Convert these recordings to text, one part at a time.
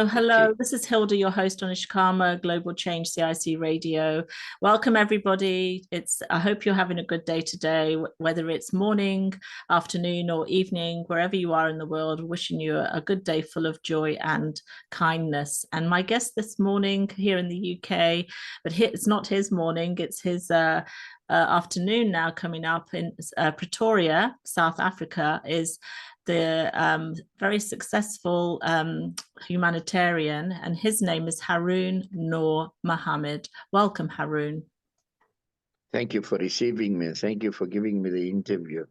Oh, hello, Okay. this is Hilda, your host on Ishkama Global Change CIC Radio. Welcome, everybody. I hope you're having a good day today, whether it's morning, afternoon, or evening, wherever you are in the world, wishing you a good day full of joy and kindness. And my guest this morning here in the UK, but it's not his morning, it's his afternoon now coming up in Pretoria, South Africa, is the very successful humanitarian, and his name is Haroon Noor Mahomed. Welcome, Haroon. Thank you for receiving me. Thank you for giving me the interview.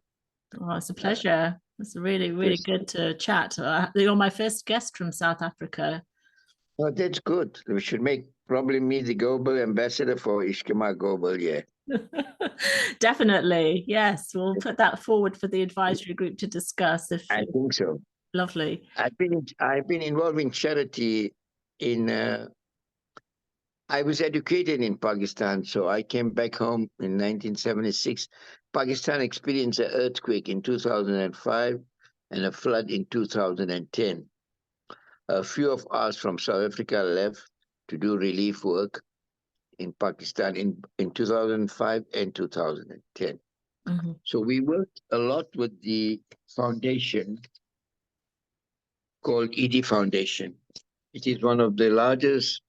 Oh, it's a Uh, pleasure. It's really, really this, good to chat. You're my first guest from South Africa. oh, that's good. We should make probably me the global ambassador for Ishkema Global. Yeah, Definitely. Yes, we'll put that forward for the advisory group to discuss. I think so. Lovely. I've been involved in charity. In I was educated in Pakistan, so I came back home in 1976. Pakistan experienced an earthquake in 2005 and a flood in 2010. A few of us from South Africa left to do relief work in Pakistan in 2005 and 2010. Mm-hmm. So we worked a lot with the foundation called ED Foundation. It is one of the largest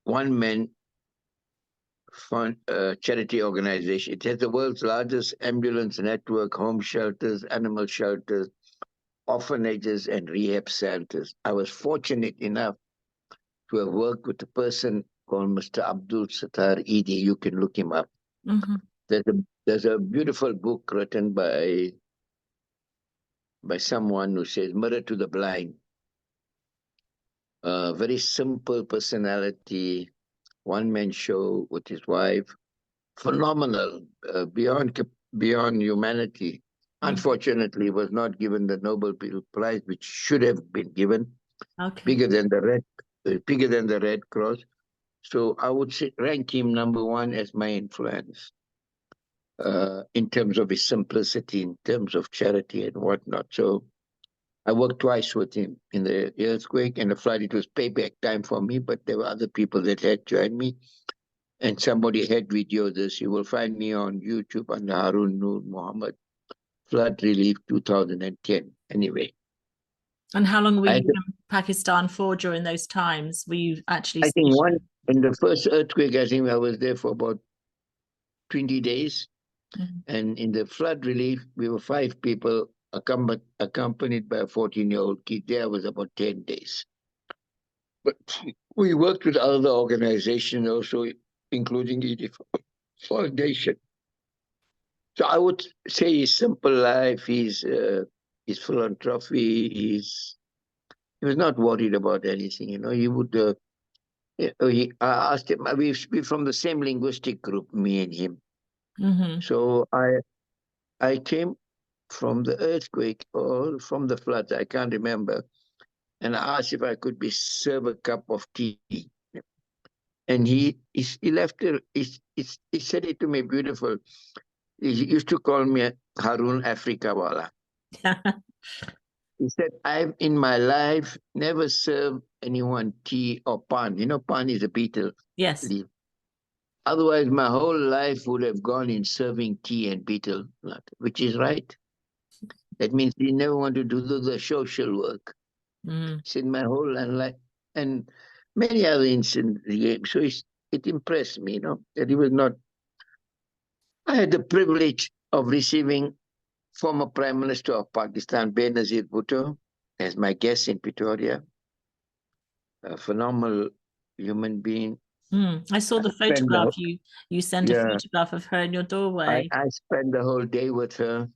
one-man fund, charity organization. It has the world's largest ambulance network, home shelters, animal shelters, orphanages, and rehab centers. I was fortunate enough to have worked with a person called Mr. Abdul Sattar Edie. You can look him up. Mm-hmm. There's a beautiful book written by someone who says Mirror to the Blind. A very simple personality, one man show with his wife, phenomenal, beyond humanity. Mm. Unfortunately, was not given the Nobel Peace Prize, which should have been given, Okay. bigger than the Red Cross. So I would say rank him number one as my influence in terms of his simplicity, in terms of charity and whatnot. So I worked twice with him in the earthquake and the flood. It was payback time for me, but there were other people that had joined me. And somebody had videoed this. You will find me on YouTube under Haroon Noor Mahomed, Flood Relief 2010. Anyway, And how long were I, you in Pakistan for during those times? Were you actually I think stationed? in the first earthquake, I think I was there for about 20 days. Mhm. And in the flood relief, we were five people accompanied by a 14-year-old kid. There was about 10 days. But we worked with other organizations also, including the Foundation. So I would say his simple life, his philanthropy, he was not worried about anything. He would. I asked him. We're from the same linguistic group, me and him. Mhm. So I came from the earthquake or from the floods. I can't remember. And I asked if I could be served a cup of tea. And he left it. He said it to me beautiful. He used to call me Haroon Africa Wala. He said, I've in my life never served anyone tea or pan. Pan is a betel Yes. leaf. Otherwise, my whole life would have gone in serving tea and betel nut, which is right. That means he never want to do the social work. Mm. He said, my whole life, and many other incidents. So it impressed me, that he was not. I had the privilege of receiving former Prime Minister of Pakistan, Benazir Bhutto, as my guest in Pretoria. A phenomenal human being. Mm. I saw I the spent the photograph you sent a yeah, photograph of her in your I, doorway. I spent the whole day with her.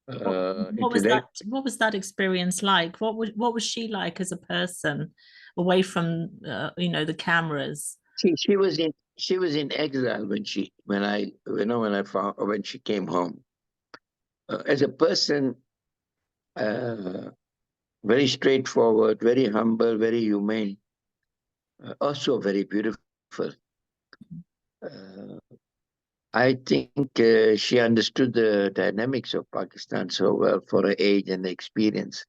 What was Intellect. that experience like? What was she like as a person away from the cameras? She was in exile when she came home. As a person, uh, very straightforward, very humble, very humane, also very beautiful. Uh, I think she understood the dynamics of Pakistan so well for her age and experience.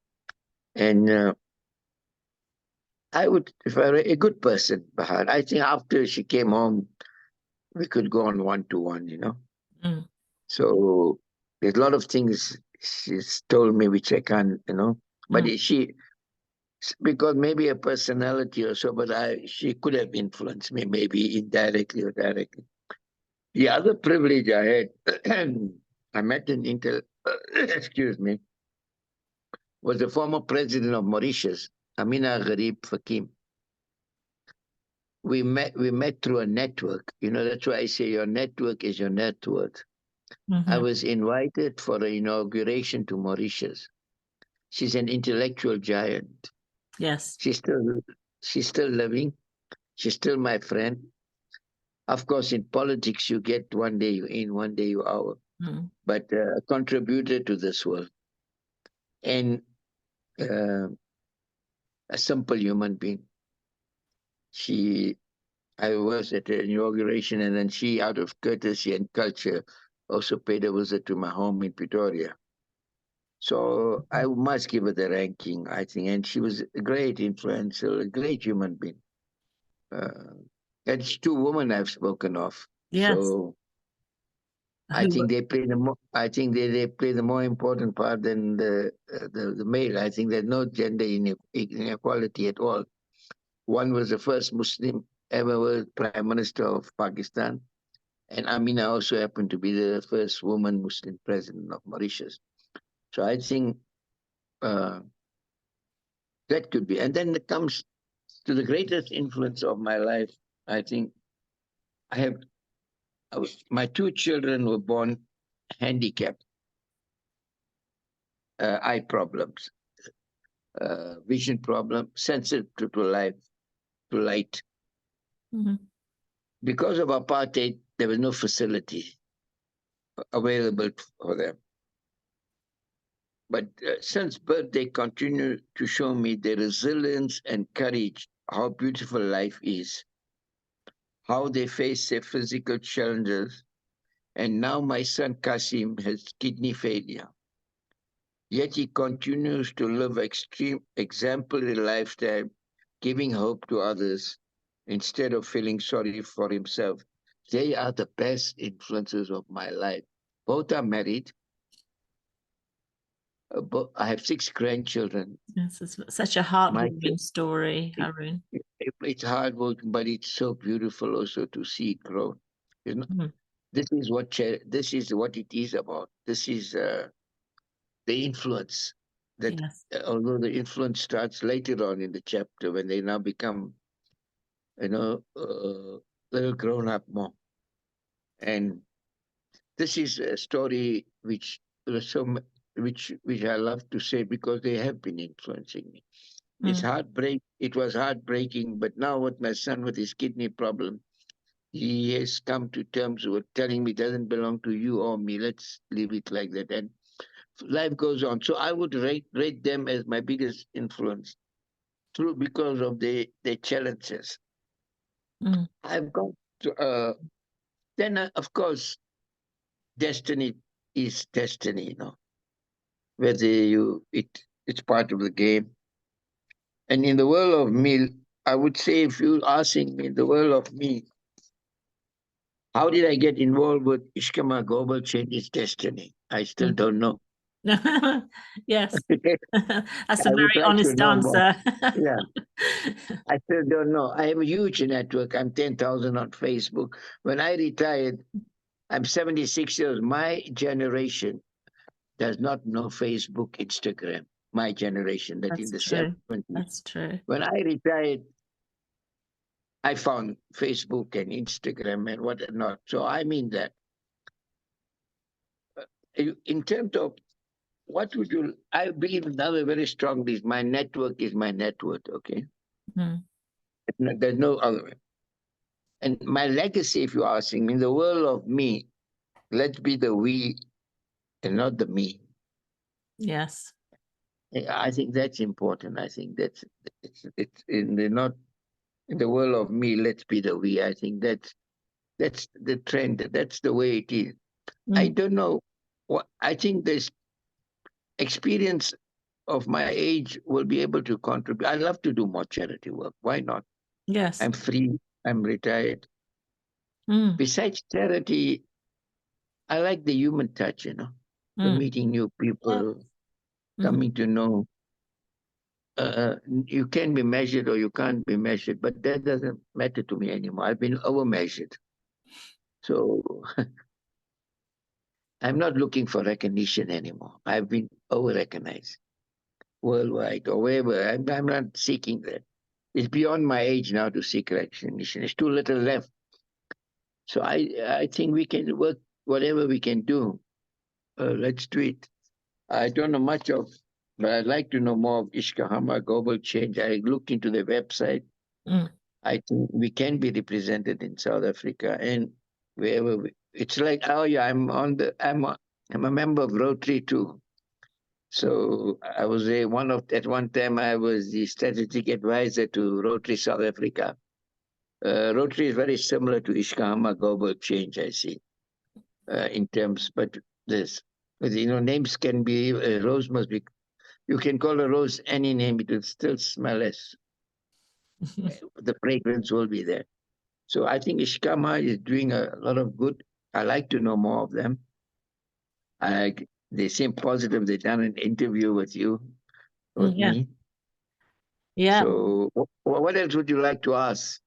And I would, if I were a good person, Bahar, I think after she came home, we could go on one-to-one, you know. Mm. So there's a lot of things she's told me which I can't, you know. But she, because maybe a personality or so, but she could have influenced me, maybe indirectly or directly. The other privilege I had, I met an excuse me, was the former president of Mauritius, Amina Gharib Fakim. We met through a network. You know, that's why I say your network is your net worth. I was invited for an inauguration to Mauritius. She's an intellectual giant. Yes. She's still living. She's still my friend. Of course, in politics, you get one day you in, one day you out. But contributed to this world. And a simple human being. I was at the inauguration, and then she, out of courtesy and culture, also paid a visit to my home in Pretoria. So I must give her the ranking, I think. And she was a great influential, a great human being. That's two women I've spoken of. Yes. So I think they play I think they play the more important part than the male. I think there's no gender inequality at all. One was the first Muslim ever was Prime Minister of Pakistan, and Amina also happened to be the first woman Muslim president of Mauritius. So I think that could be. And then it comes to the greatest influence of my life. I think my two children were born handicapped, eye problems, vision problem, sensitive to light. Because of apartheid, there was no facility available for them. But since birth, they continue to show me their resilience and courage, how beautiful life is, how they face their physical challenges. And now my son Kasim has kidney failure. Yet he continues to live extreme, exemplary lifestyle, giving hope to others instead of feeling sorry for himself. They are the best influences of my life. Both are married. I have 6 grandchildren. Yes, it's such a heartwarming story, Haroon. It's hard work, but it's so beautiful also to see it grow. You know, this is what it is about. This is the influence that, although the influence starts later on in the chapter when they now become, little grown up more. And this is a story which I love to say because they have been influencing me. It was heartbreaking, but now with my son with his kidney problem, he has come to terms with telling me it doesn't belong to you or me. Let's leave it like that. And life goes on. So I would rate them as my biggest influence because of their challenges. I've got to, then of course, destiny is destiny, whether it's part of the game. And in the world of me, I would say, if you're asking me, in the world of me, how did I get involved with Ishkama Global Change is Destiny? I still don't know. Yes. That's a very like honest answer. Yeah. I still don't know. I have a huge network. I'm 10,000 on Facebook. When I retired, I'm 76 years. My generation does not know Facebook, Instagram. My generation, that in the 70s. That's true. When I retired, I found Facebook and Instagram and whatnot. So I mean that. In terms of I believe another very strongly is my network is my net worth, okay? There's no other way. And my legacy, if you're asking me, in the world of me, let's be the we and not the me. Yes. I think that's important. I think it's in the world of me, let's be the we. I think that's the trend. That's the way it is. I don't know. I think this experience of my age will be able to contribute. I love to do more charity work. Why not? Yes. I'm free. I'm retired. Besides charity, I like the human touch, the meeting new people, coming to know. You can be measured or you can't be measured, but that doesn't matter to me anymore. I've been over measured. So I'm not looking for recognition anymore. I've been over recognized worldwide or wherever. I'm not seeking that. It's beyond my age now to seek recognition. It's too little left. So I think we can work whatever we can do. Let's do it. I don't know much of, but I'd like to know more of Ishkahama Global Change. I looked into the website. I think we can be represented in South Africa and wherever. It's like, oh yeah, I'm a member of Rotary too. So I was at one time I was the strategic advisor to Rotary South Africa. Rotary is very similar to Ishkahama Global Change, I see, in terms, but names can be, rose must be, you can call a rose any name, it will still smell as, the fragrance will be there. So I think Ishkahama is doing a lot of good. I like to know more of them. They seem positive. They've done an interview with me. Yeah. So what else would you like to ask?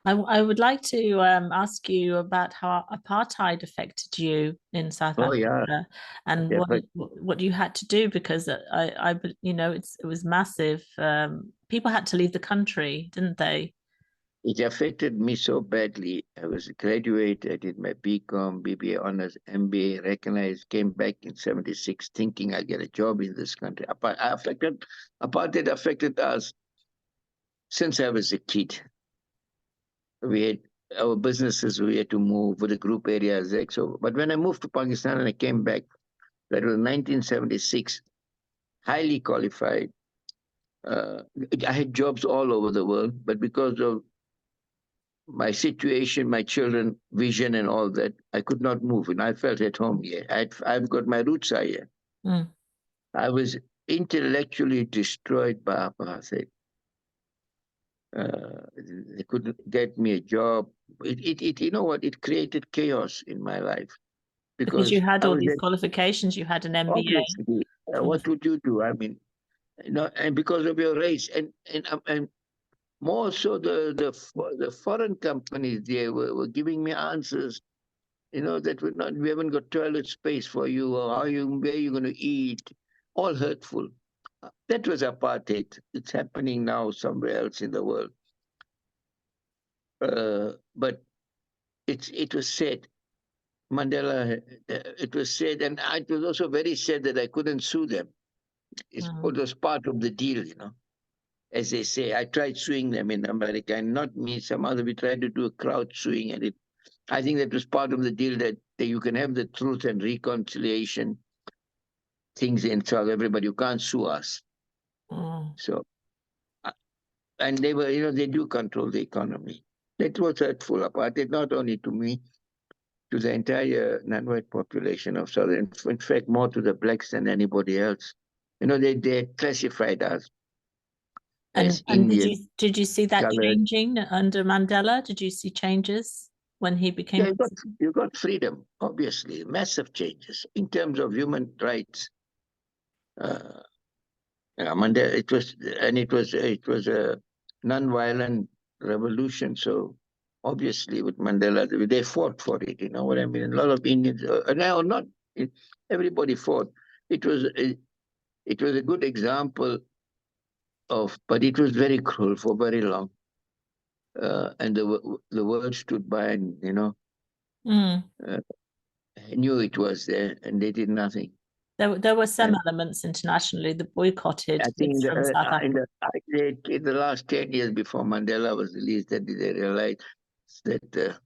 I would like to ask you about how apartheid affected you in South Africa, Yeah, and what you had to do, because it was massive. People had to leave the country, didn't they? It affected me so badly. I was a graduate. I did my BCom, BBA honors, MBA, recognized, came back in 76 thinking I'd get a job in this country. Apartheid affected us since I was a kid. We had our businesses, we had to move with the group areas. But when I moved to Pakistan and I came back, that was 1976, highly qualified. I had jobs all over the world, but because of my situation, my children, vision, and all that, I could not move, and I felt at home here. I've got my roots are here. I was intellectually destroyed by apartheid. They couldn't get me a job. You know what? It created chaos in my life Because you because had I all was these qualifications, you had an MBA. obviously. What would you do? I mean, and because of your race, and more so the foreign companies there were giving me answers, that we haven't got toilet space for you, or where are you going to eat, all hurtful. That was apartheid. It's happening now somewhere else in the world. But it was said, Mandela, it was said, and it was also very sad that I couldn't sue them. It was part of the deal, as they say. I tried suing them in America, and not me, some other, we tried to do a crowd suing, and I think that was part of the deal, that you can have the truth and reconciliation things in South everybody. You can't sue us. So, and they were, they do control the economy. That was hurtful apartheid, not only to me, to the entire non-white population of Southern, in fact, more to the blacks than anybody else. They classified us as And Indian. did you see that colored. changing under Mandela? Did you see changes when he became president? You got freedom, obviously, massive changes in terms of human rights. Mandela, it was a non-violent revolution. So obviously, with Mandela, they fought for it. You know what I mean? A lot of Indians, now not everybody fought. It was a good example of, but it was very cruel for very long. And the world stood by, and knew it was there, and they did nothing. There were some elements internationally that boycotted I think from South Africa. in the last 10 years before Mandela was released, that they realized that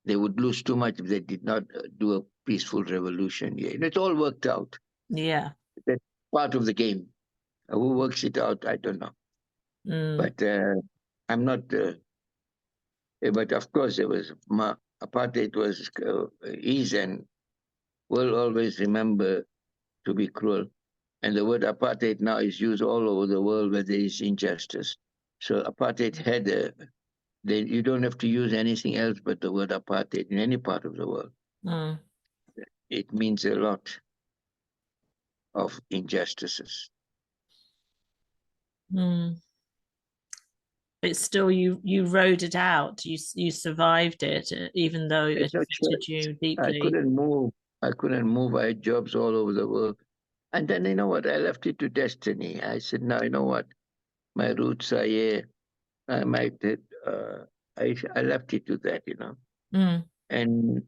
they would lose too much if they did not do a peaceful revolution. Yeah, and it all worked out. Yeah. That's part of the game. Who works it out, I don't know. But I'm not. But of course, there was apartheid is and will always remember to be cruel. And the word apartheid now is used all over the world where there is injustice. So apartheid had you don't have to use anything else but the word apartheid in any part of the world. Mm. It means a lot of injustices. Mm. It's still you rode it out. You survived it, even though it It's no affected choice. you I deeply. couldn't move. I couldn't move. I had jobs all over the world. And then, you know what? I left it to destiny. I said, no, you know what? My roots are here. I might, I left it to that, you know. Mm. And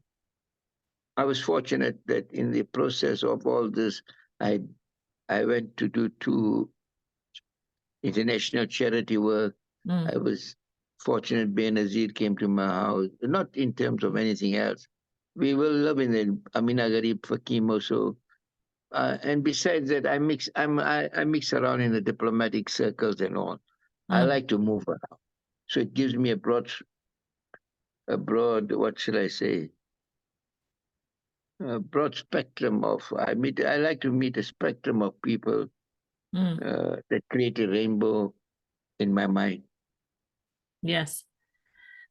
I was fortunate that in the process of all this, I I went to do 2 international charity work. Mm. I was fortunate Benazir came to my house, not in terms of anything else. We were living in Amina Garib Fakim also. And besides that, I mix around in the diplomatic circles and all. I Mm. like to move around. So it gives me what should I say, a broad spectrum of, I like to meet a spectrum of people Mm. that create a rainbow in my mind. Yes.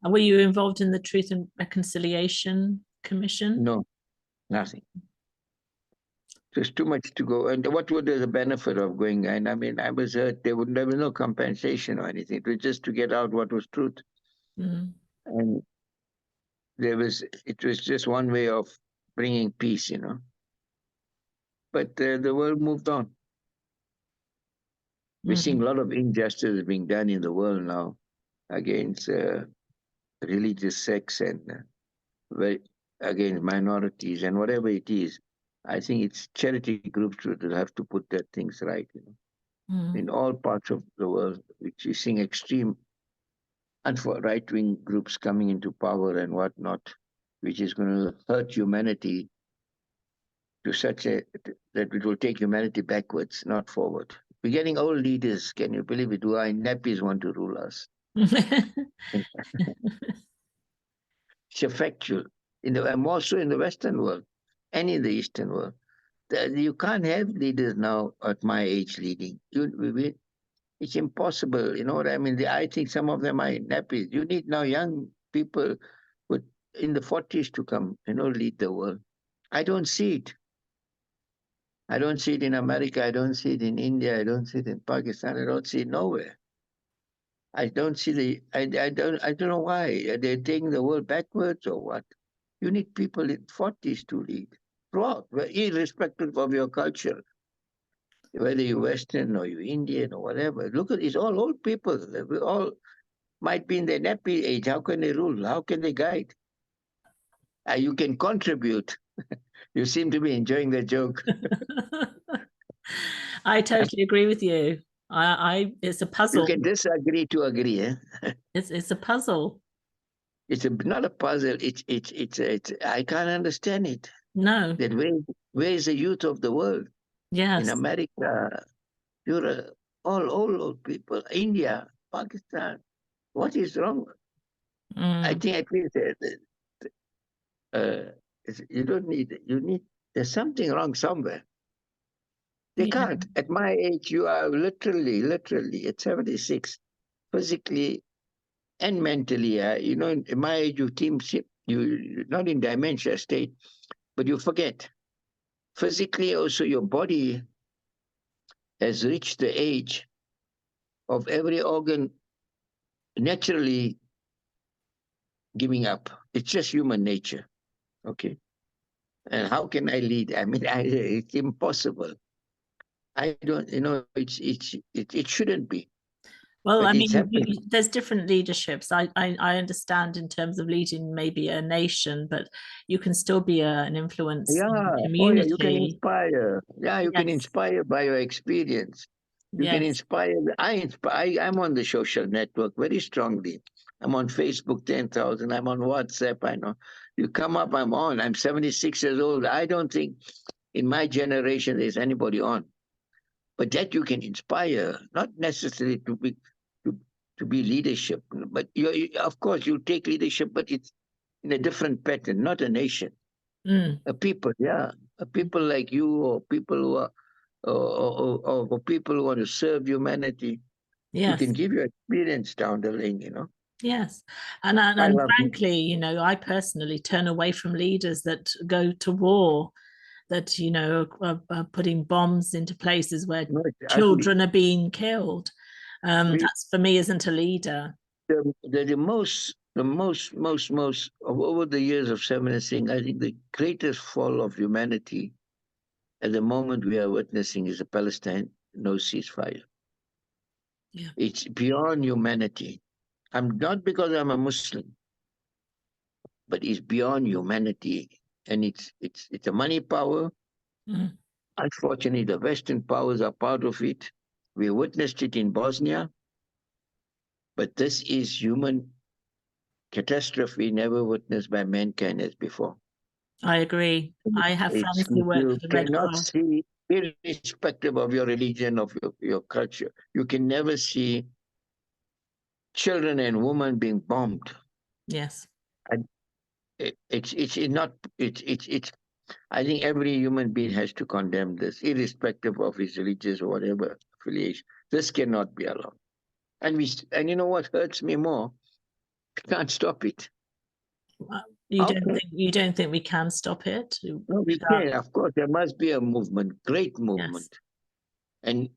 And were you involved in the Truth and Reconciliation Commission? No, nothing. There's too much to go. And what would the benefit of going? And I mean, I was hurt. There was no compensation or anything. It was just to get out what was truth. Mm. And it was just one way of bringing peace, you know. But the world moved on. We're seeing Mm. a lot of injustice being done in the world now against religious sects and very, against minorities and whatever it is. I think it's charity groups will have to put that things right, you know. Mm. In all parts of the world, which is seeing extreme and for right-wing groups coming into power and whatnot, which is going to hurt humanity to such a that it will take humanity backwards, not forward. We're getting old leaders. Can you believe it? Who are in nappies want to rule us? It's a factual. I'm also in the Western world and in the Eastern world. You can't have leaders now at my age leading. It's impossible. You know what I mean? I think some of them are in nappies. You need now young people with in the 40s to come, you know, lead the world. I don't see it. I don't see it in America. I don't see it in India. I don't see it in Pakistan. I don't see it nowhere. I don't see I don't know why. Are they taking the world backwards or what? You need people in 40s to lead throughout, irrespective of your culture, whether you're Western or you're Indian or whatever. Look at it's all old people. We all might be in their nappy age. How can they rule? How can they guide? You can contribute. You seem to be enjoying the joke. I totally agree with you. It's a You puzzle. can disagree to agree. Eh? It's a puzzle. Not a puzzle. It's I can't understand it. No. That where is the youth of the world? In Yes. America, Europe, all old people, India, Pakistan. What is wrong? I Mm. think at least uh, you don't need, there's something wrong somewhere. They Yeah. can't. At my age, you are literally at 76, physically and mentally. You know, in my age, you teamship, you not in dementia state, but you forget. Physically, also, your body has reached the age of every organ naturally giving up. It's just human nature. Okay. And how can I lead? I mean, it's impossible. I don't, you know, it shouldn't be, Well, I but it's mean, happening. there's different leaderships. I understand in terms of leading maybe a nation, but you can still be an influence in Yeah. the Oh, yeah. You can community. inspire. Yeah. You can Yes. inspire by your experience. You can Yes. inspire. I'm on the social network very strongly. I'm on Facebook, 10,000. I'm on WhatsApp. I know. You come up, I'm on. I'm 76 years old. I don't think in my generation there's anybody on. But that you can inspire, not necessarily to, to be leadership, but of course you take leadership, but it's in a different pattern, not a nation, Mm. a people, yeah, a people like you or people who are or for people who want to serve humanity. You Yes. can give your experience down the lane, Yes. I And love it. frankly, I personally turn away from leaders that go to war, that, are putting bombs into places where No, it's ugly. children are being killed. We, That's for me isn't a leader. most of over the years of reminiscing, I think the greatest fall of humanity at the moment we are witnessing is the Palestine no ceasefire. Yeah, It's beyond humanity. I'm not because I'm a Muslim, but it's beyond humanity, and it's a money power. mm, Unfortunately, the Western powers are part of it. We witnessed it in Bosnia, but this is human catastrophe never witnessed by mankind as before. I agree. I have It's friends who work you for the Red cannot Cross. see, irrespective of your religion, of your culture, you can never see children and women being bombed. Yes. And it's not it's. I think every human being has to condemn this, irrespective of his religious or whatever affiliation. This cannot be allowed. And you know what hurts me more? We can't stop it. How can You don't think we can stop it? no, we can? Of course, there must be a movement, great Yes. movement, and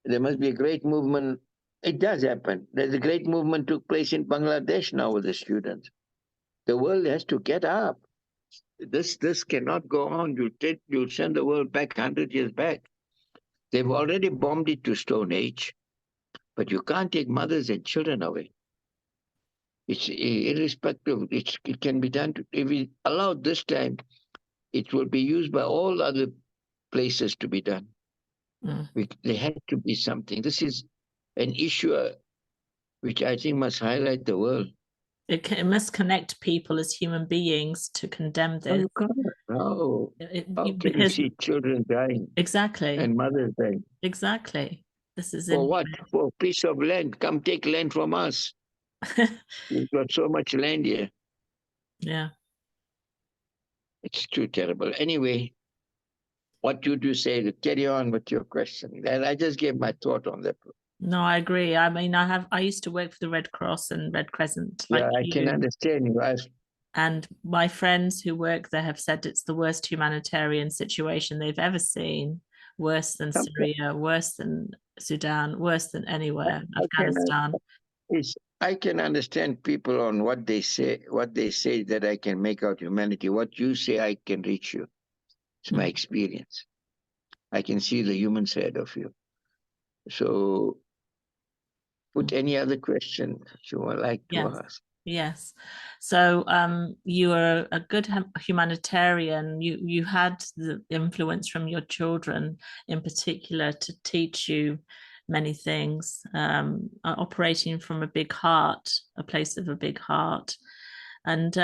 there must be a great movement. It does happen. There's a great movement took place in Bangladesh now with the students. The world has to get up. This cannot go on. You'll send the world back 100 years back. They've already bombed it to Stone Age, but you can't take mothers and children away. It's irrespective. It can be done. If we allow this time, it will be used by all other places to be done. Mm. There has to be something. This is an issue which I think must highlight the world. It must connect people as human beings to condemn No, this. you can't. No. How can you Because see children dying exactly, and mothers dying? exactly. This is For in. what? For a piece of land. Come take land from us. We've got so much land here. Yeah. It's too terrible. Anyway, what you do say to carry on with your question. And I just gave my thought on that. No, I agree. I mean, I used to work for the Red Cross and Red Crescent like Yeah, I can you. understand you. And my friends who work there have said it's the worst humanitarian situation they've ever seen, worse than Sometimes Syria, worse than Sudan, worse than anywhere, I can, Afghanistan. I can understand people on what they say that I can make out humanity. What you say, I can reach you. It's my Mm. experience. I can see the human side of you. So, put any other question you would like to Yes. ask. Yes. So you are a good humanitarian. You had the influence from your children in particular to teach you many things, operating from a big heart, a place of a big heart. And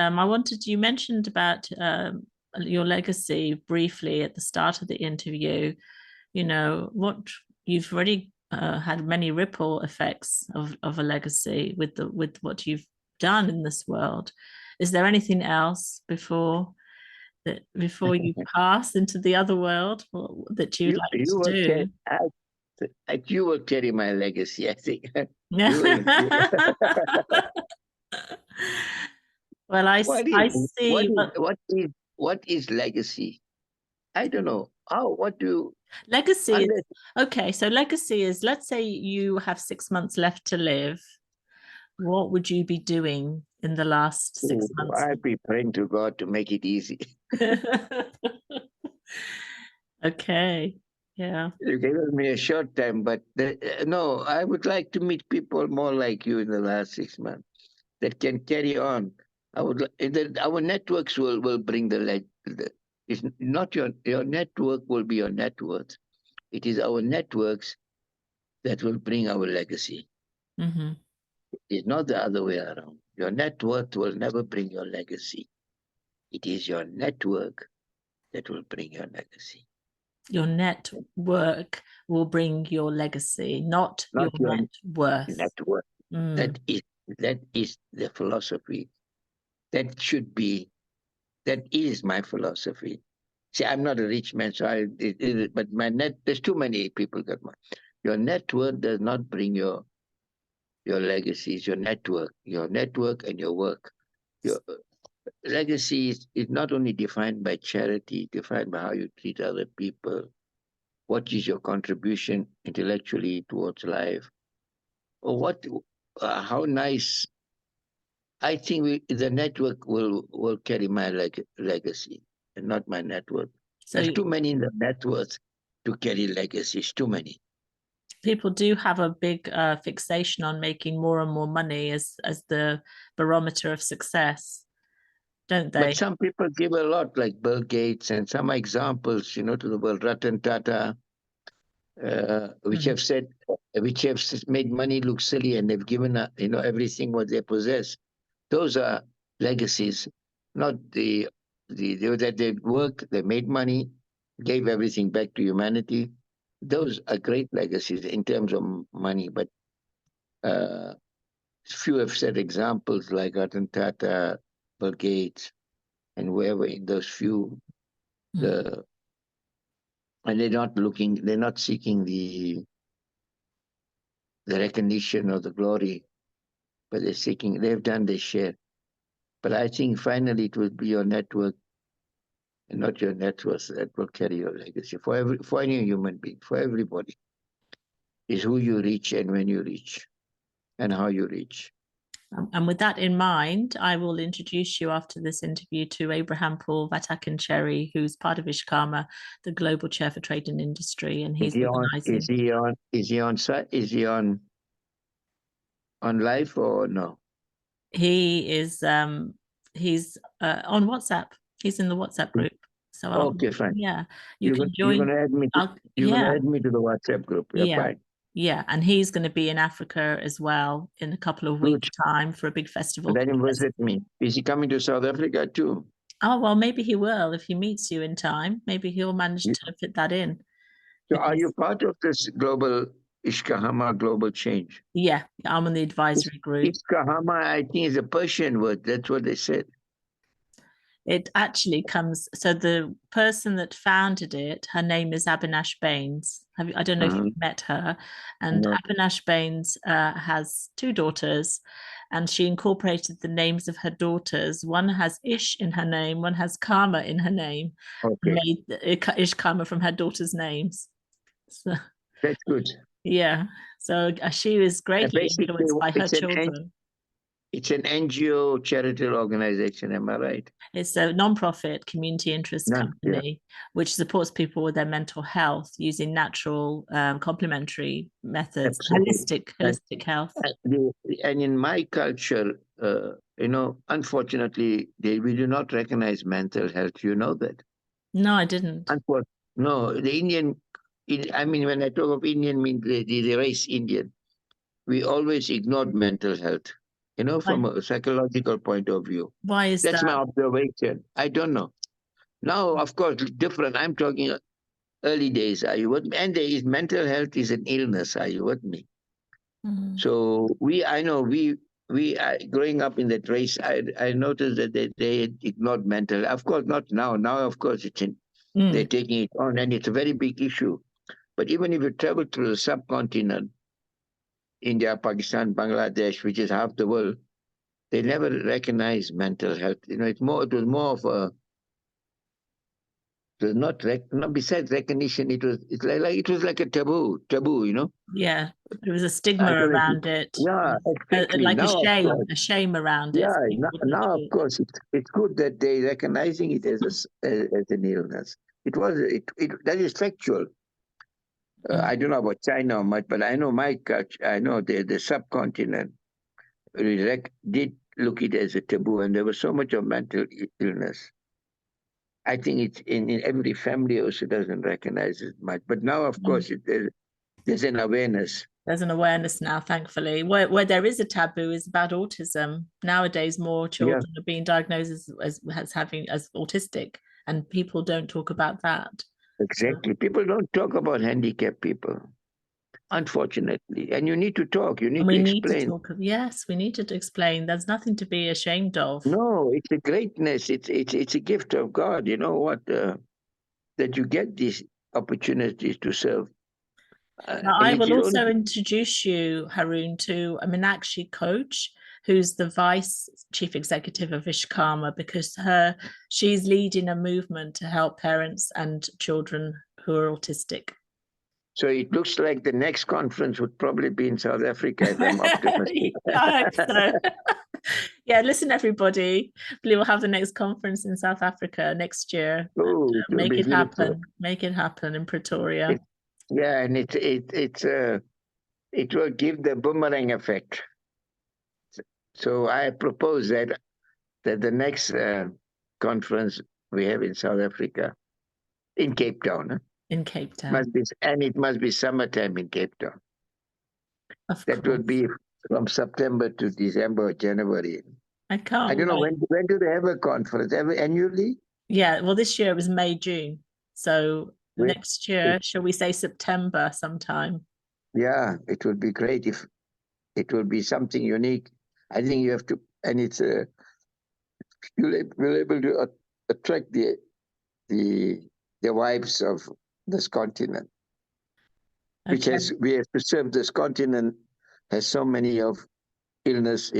you mentioned about your legacy briefly at the start of the interview. What you've already had many ripple effects of a legacy with what you've done in this world. Is there anything else before you pass into the other world that you'd You like you to will do? you will carry my legacy. I think Yeah. you will. Well, What I is see. Well, what is legacy? I don't know. How? What do legacy is unless okay. So legacy is, let's say you have 6 months left to live. What would you be doing in the last six oh, months? I be praying to God to make it easy. Okay. Yeah. You gave me a short time, but no, I would like to meet people more like you in the last 6 months that can carry on. Our networks will bring it's not your network will be your net worth. It is our networks that will bring our legacy. Hmm. It's not the other way around. Your net worth will never bring your legacy. It is your network that will bring your legacy, Your network will bring your legacy, not your not your net worth. net worth. Mm. That is that is the philosophy. That should be that is my philosophy. See, I'm not a rich man, so but my net, there's too many people got money. Your net worth does not bring your legacies, your network and your work. Your legacy is not only defined by charity, defined by how you treat other people. What is your contribution intellectually towards life? Or how nice. I think the network will carry my legacy and not my network. So There's too many in the network to carry legacies, too many. people do have a big fixation on making more and more money as the barometer of success, don't they? But some people give a lot, like Bill Gates, and some examples, to the world, Ratan Tata, which have made money look silly, and they've given everything what they possess. Those are legacies, not that they worked, they made money, gave everything back to humanity. Those are great legacies in terms of money, but few have set examples like Ratan Tata, Bill Gates, and whoever in those few. And they're not seeking the recognition or the glory, but they've done their share. But I think finally it will be your network and not your net worth that will carry your legacy for any human being, for everybody. Is who you reach and when you reach and how you reach. And with that in mind, I will introduce you after this interview to Abraham Paul Vatakencherry, who's part of Ishkama, the Global Chair for Trade and Industry, and he's organizing. Is he on site? Is he on live or no? He is. He's on WhatsApp. He's in the WhatsApp group. So okay, fine. Yeah, you can You're join. going to add me. You're going to add me to the WhatsApp group. Yeah, fine. Yeah, and he's going to be in Africa as well in a couple of weeks' time for a big festival. Let him visit me. Is he coming to South Africa too? Oh, well, maybe he will if he meets you in time. Maybe he'll manage to fit that in. So are you part of this global Ishkahama global change? Yeah, I'm on the advisory group. Ishkahama, I think, is a Persian word. That's what they said. It actually comes, so the person that founded it, her name is Abinash Baines. I don't know if you've met her. And Abinash Baines has 2 daughters, and she incorporated the names of her daughters. One has Ish in her name, one has Karma in her name. Okay. Made Ish Karma from her daughters' names. So, that's good. Yeah. So she was greatly influenced by her children. It's an NGO charitable organization, am I right? It's a non-profit community interest company which supports people with their mental health using natural complementary methods, holistic health. And in my culture, unfortunately, we do not recognize mental health. You know that? No, I didn't. No, the Indian, when I talk of Indian, I mean the race Indian. We always ignored mental health. From a psychological point of view. Why is that? That's my observation. I don't know. Now, of course, different. I'm talking early days. Are you with me? And mental health is an illness. Are you with me? Mm-hmm. So I know we growing up in that race, I noticed that they ignored mental. Of course, not now. Now, of course, they're taking it on, and it's a very big issue. But even if you travel through the subcontinent, India, Pakistan, Bangladesh, which is half the world, they never recognize mental health. It was more of a. It was not besides recognition. It was like a taboo. Yeah, there was a stigma around it. Yeah, exactly. Like a shame around it. Yeah, now of course it's good that they recognizing it as an illness. That is factual. I don't know about China much, but I know my culture. I know the subcontinent did look it as a taboo, and there was so much of mental illness. I think it's in every family also doesn't recognize it much. But now, of course, there's an awareness. There's an awareness now, thankfully. Where there is a taboo is about autism. Nowadays, more children are being diagnosed as autistic, and people don't talk about that. Exactly. People don't talk about handicapped people, unfortunately. And you need to talk. You need to explain. Yes, we need to explain. There's nothing to be ashamed of. No, it's a greatness. It's a gift of God. You know what? that you get these opportunities to serve. Now, And I it will is also only, introduce you, Haroon, to a Meenakshi coach, who's the vice chief executive of Ishkama, because she's leading a movement to help parents and children who are autistic. so it looks like the next conference would probably be in South Africa, if I'm optimistic. I hope so. Yeah, listen, everybody. We will have the next conference in South Africa next year. Oh, it will Make be it beautiful. happen. Make it happen in Pretoria. Yeah, and it will give the boomerang effect. So I propose that the next conference we have in South Africa, in Cape Town, In Cape Town. it must be summertime in Cape Town. Of That course. will be from September to December or January. I can't I don't know wait. when do they have a conference? Annually? Yeah, well, this year it was May, June. So Wait, next year, shall we say September sometime? yeah, it would be great if it would be something unique. I think you have to, and it's you'll able to attract the wives of this continent, which Okay. we have to serve. This continent has so many of illness.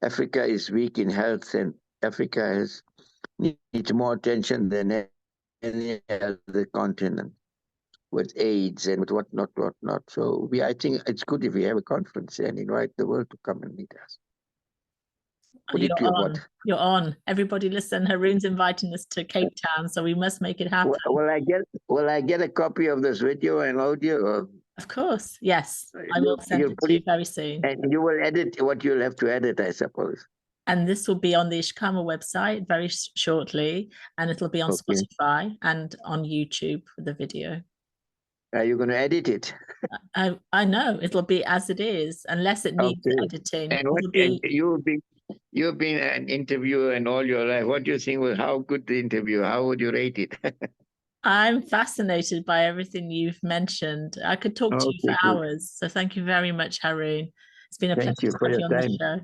Africa is weak in health, and Africa needs more attention than any other continent, with AIDS and with whatnot. So I think it's good if we have a conference and invite the world to come and meet us. Put it to your what? You're on. Everybody listen, Haroon's inviting us to Cape Town, so we must make it happen. Will I get a copy of this video and audio? Or of course, yes. I will send it to you very soon. And you will edit what you'll have to edit, I suppose. And this will be on the Ishkama website very shortly, and it'll be on Spotify and on YouTube for the video. Are you going to edit it? I know it'll be as it is, unless it needs editing. And you've been an interviewer and all your life. What do you think was how good the interview? How would you rate it? I'm fascinated by everything you've mentioned. I could talk to you for hours. So thank you very much, Haroon. It's been a pleasure to have you on the show.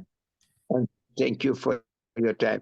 And thank you for your time.